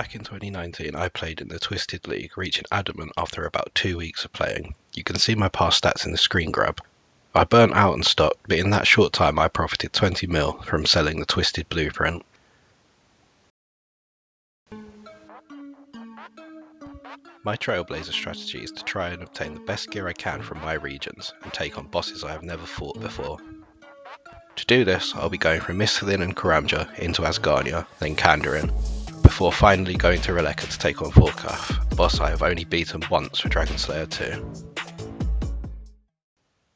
Back in 2019, I played in the Twisted League, reaching Adamant after about 2 weeks of playing. You can see my past stats in the screen grab. I burnt out and stopped, but in that short time I profited 20 mil from selling the Twisted Blueprint. My Trailblazer strategy is to try and obtain the best gear I can from my regions and take on bosses I have never fought before. To do this, I'll be going from Misthalin and Karamja into Asgarnia, then Kandarin, before finally going to Relics to take on Vorkath, a boss I have only beaten once for Dragon Slayer 2.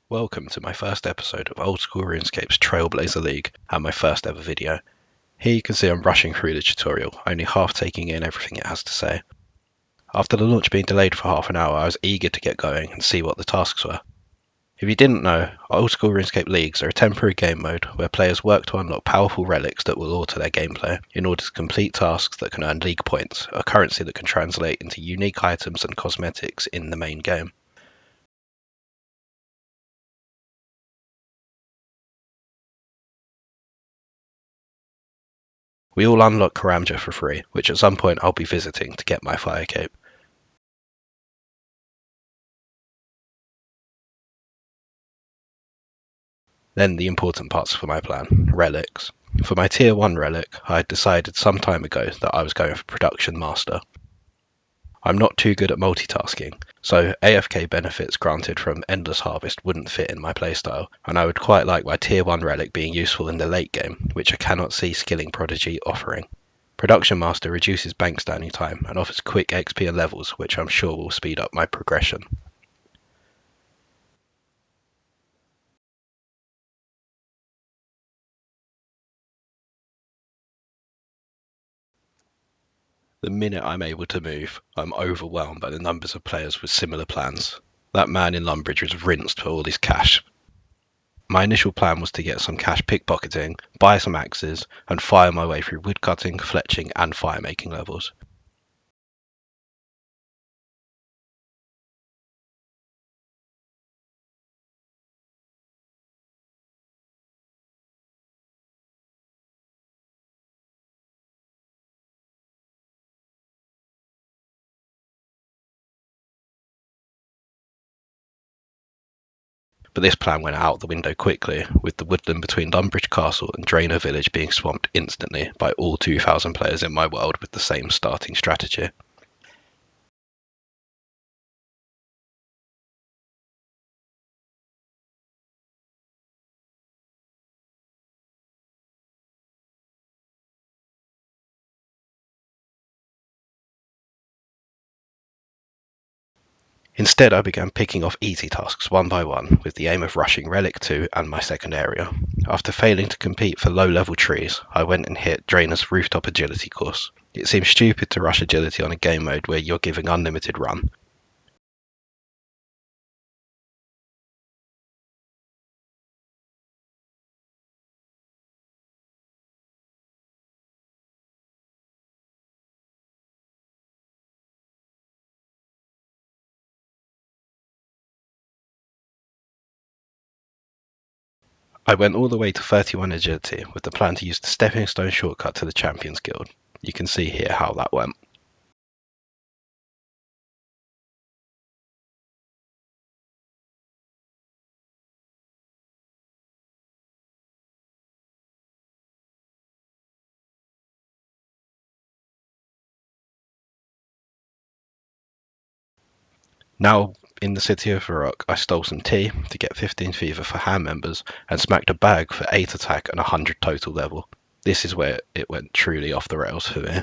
Welcome to my first episode of Old School RuneScape's Trailblazer League and my first ever video. Here you can see I'm rushing through the tutorial, only half taking in everything it has to say. After the launch being delayed for half an hour, I was eager to get going and see what the tasks were. If you didn't know, Old School RuneScape Leagues are a temporary game mode where players work to unlock powerful relics that will alter their gameplay in order to complete tasks that can earn league points, a currency that can translate into unique items and cosmetics in the main game. We all unlock Karamja for free, which at some point I'll be visiting to get my fire cape. Then the important parts for my plan, relics. For my tier 1 relic, I had decided some time ago that I was going for Production Master. I'm not too good at multitasking, so AFK benefits granted from Endless Harvest wouldn't fit in my playstyle, and I would quite like my tier 1 relic being useful in the late game, which I cannot see Skilling Prodigy offering. Production Master reduces bank standing time and offers quick XP and levels, which I'm sure will speed up my progression. The minute I'm able to move, I'm overwhelmed by the numbers of players with similar plans. That man in Lumbridge was rinsed for all his cash. My initial plan was to get some cash pickpocketing, buy some axes, and fire my way through woodcutting, fletching, and firemaking levels. But this plan went out the window quickly, with the woodland between Lumbridge Castle and Draenor Village being swamped instantly by all 2,000 players in my world with the same starting strategy. Instead, I began picking off easy tasks one by one, with the aim of rushing Relic 2 and my second area. After failing to compete for low-level trees, I went and hit Draenor's rooftop agility course. It seems stupid to rush agility on a game mode where you're giving unlimited run. I went all the way to 31 agility with the plan to use the stepping stone shortcut to the Champions Guild. You can see here how that went. Now, in the city of Varrock, I stole some tea to get 15 fever for hand members and smacked a bag for 8 attack and 100 total level. This is where it went truly off the rails for me.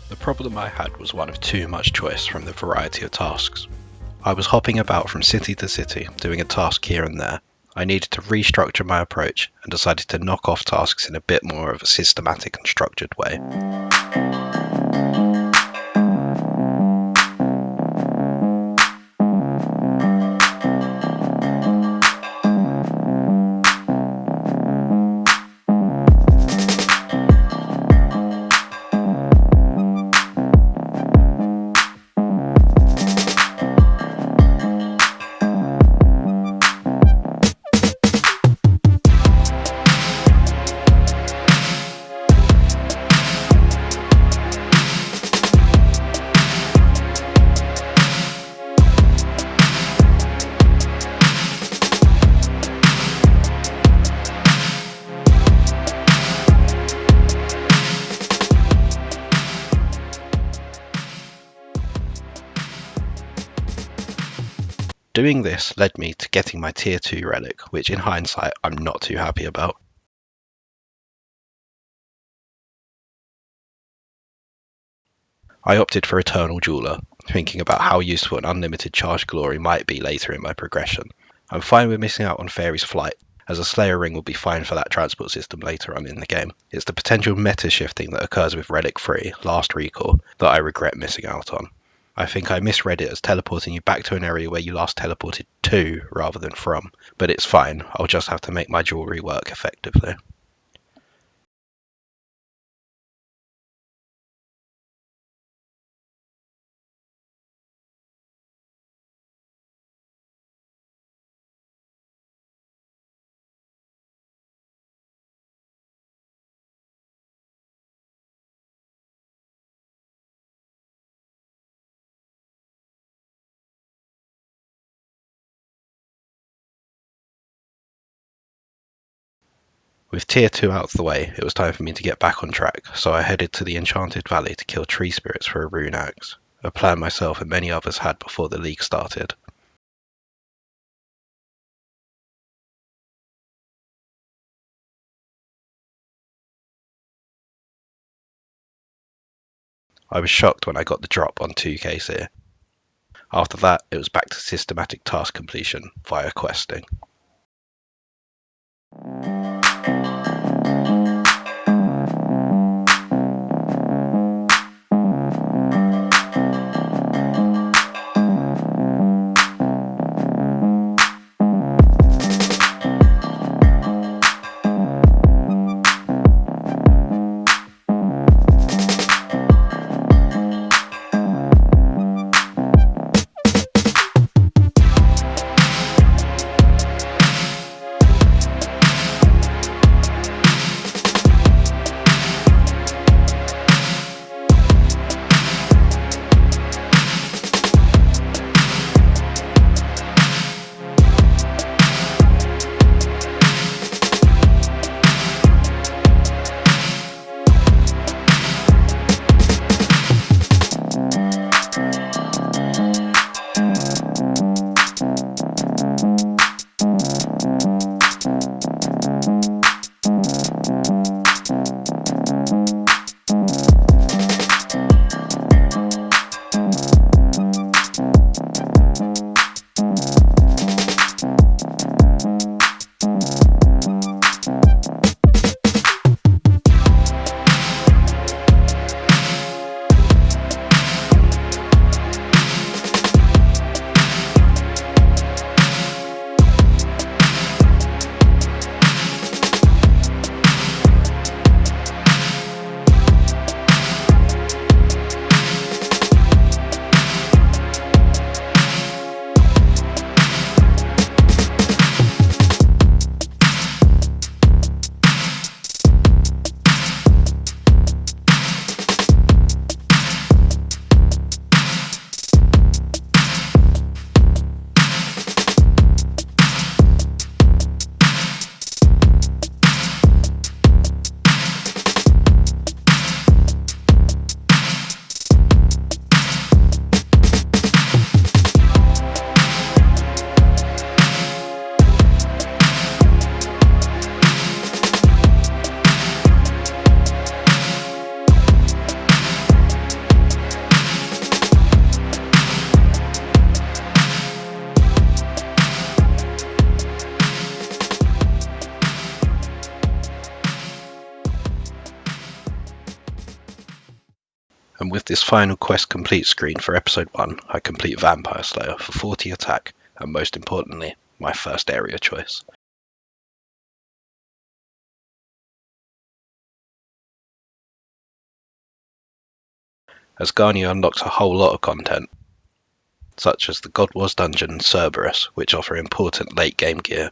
The problem I had was one of too much choice from the variety of tasks. I was hopping about from city to city, doing a task here and there. I needed to restructure my approach and decided to knock off tasks in a bit more of a systematic and structured way. Doing this led me to getting my tier 2 relic, which in hindsight I'm not too happy about. I opted for Eternal Jeweler, thinking about how useful an unlimited charge glory might be later in my progression. I'm fine with missing out on Fairy's Flight, as a Slayer ring will be fine for that transport system later on in the game. It's the potential meta shifting that occurs with Relic 3, Last Recall, that I regret missing out on. I think I misread it as teleporting you back to an area where you last teleported to rather than from, but it's fine, I'll just have to make my jewellery work effectively. With tier 2 out of the way, it was time for me to get back on track, so I headed to the Enchanted Valley to kill tree spirits for a rune axe, a plan myself and many others had before the league started. I was shocked when I got the drop on 2Ks here. After that, it was back to systematic task completion via questing. And with this final quest complete screen for episode 1, I complete Vampire Slayer for 40 attack, and most importantly, my first area choice. Asgania unlocks a whole lot of content, such as the God Wars dungeon and Cerberus, which offer important late game gear.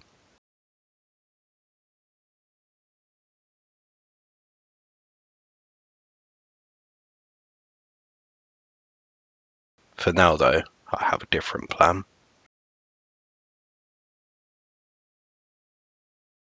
For now though, I have a different plan.